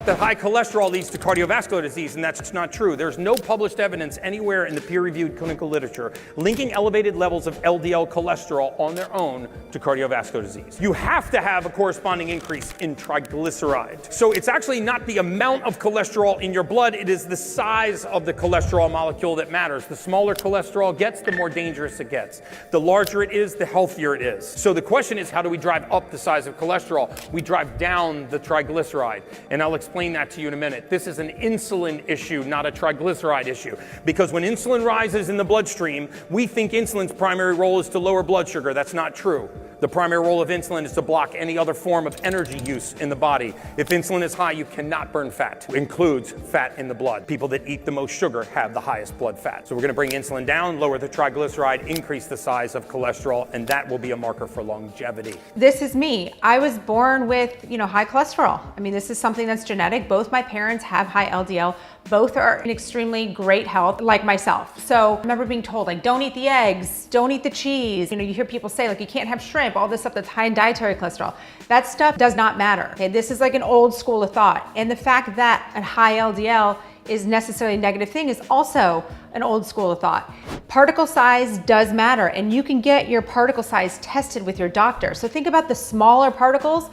that high cholesterol leads to cardiovascular disease, and that's not true. There's no published evidence anywhere in the peer-reviewed clinical literature linking elevated levels of LDL cholesterol on their own to cardiovascular disease. You have to have a corresponding increase in triglyceride. So it's actually not the amount of cholesterol in your blood, it is the size of the cholesterol molecule that matters. The smaller cholesterol gets, the more dangerous it gets. The larger it is, the healthier it is. So the question is, how do we drive up the size of cholesterol? We drive down the triglyceride, and I'll explain that to you in a minute. This is an insulin issue, not a triglyceride issue, because when insulin rises in the bloodstream, we think insulin's primary role is to lower blood sugar. That's not true. The primary role of insulin is to block any other form of energy use in the body. If insulin is high, you cannot burn fat. It includes fat in the blood. People that eat the most sugar have the highest blood fat. So we're going to bring insulin down, lower the triglyceride, increase the size of cholesterol, and that will be a marker for longevity. This is me. I was born with, high cholesterol. I mean, this is something that's genetic. Both my parents have high LDL. Both are in extremely great health, like myself. So I remember being told, don't eat the eggs, don't eat the cheese. You hear people say, you can't have shrimp, all this stuff that's high in dietary cholesterol. That stuff does not matter. Okay, this is like an old school of thought. And the fact that a high LDL is necessarily a negative thing is also an old school of thought. Particle size does matter, and you can get your particle size tested with your doctor. So think about the smaller particles.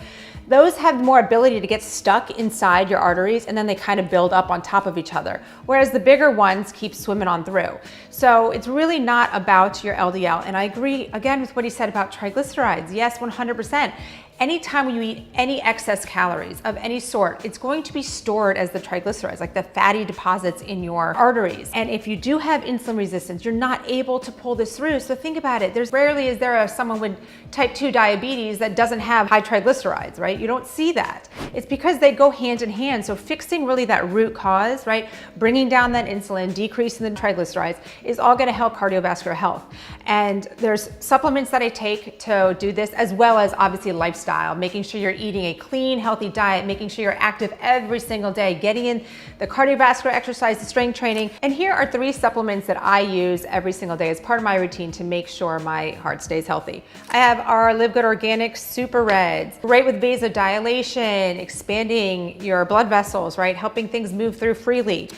Those have more ability to get stuck inside your arteries, and then they kind of build up on top of each other. Whereas the bigger ones keep swimming on through. So it's really not about your LDL. And I agree again with what he said about triglycerides. Yes, 100%. Anytime you eat any excess calories of any sort, it's going to be stored as the triglycerides, like the fatty deposits in your arteries. And if you do have insulin resistance, you're not able to pull this through. So think about it. There's rarely is there someone with type 2 diabetes that doesn't have high triglycerides, right? You don't see that. It's because they go hand in hand. So fixing really that root cause, right? Bringing down that insulin, decreasing the triglycerides is all going to help cardiovascular health. And there's supplements that I take to do this, as well as obviously lifestyle, making sure you're eating a clean, healthy diet, making sure you're active every single day, getting in the cardiovascular exercise, the strength training. And here are 3 supplements that I use every single day as part of my routine to make sure my heart stays healthy. I have our Live Good Organic Super Reds, great with vasodilation, expanding your blood vessels, right? Helping things move through freely.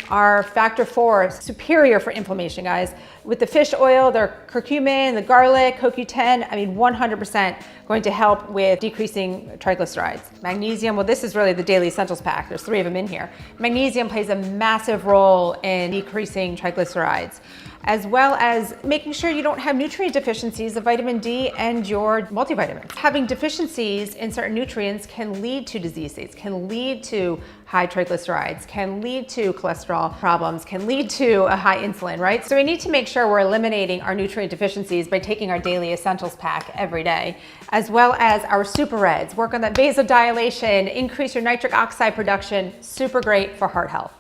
Our Factor 4, superior for inflammation, guys. With the fish oil, the curcumin, the garlic, CoQ10, 100% going to help with decreasing triglycerides. Magnesium, well, this is really the Daily Essentials pack. There's 3 of them in here. Magnesium plays a massive role in decreasing triglycerides, as well as making sure you don't have nutrient deficiencies of vitamin D and your multivitamins. Having deficiencies in certain nutrients can lead to disease states, can lead to high triglycerides, can lead to cholesterol problems, can lead to a high insulin, right? So we need to make sure we're eliminating our nutrient deficiencies by taking our Daily Essentials pack every day, as well as our Super Reds. Work on that vasodilation, increase your nitric oxide production, super great for heart health.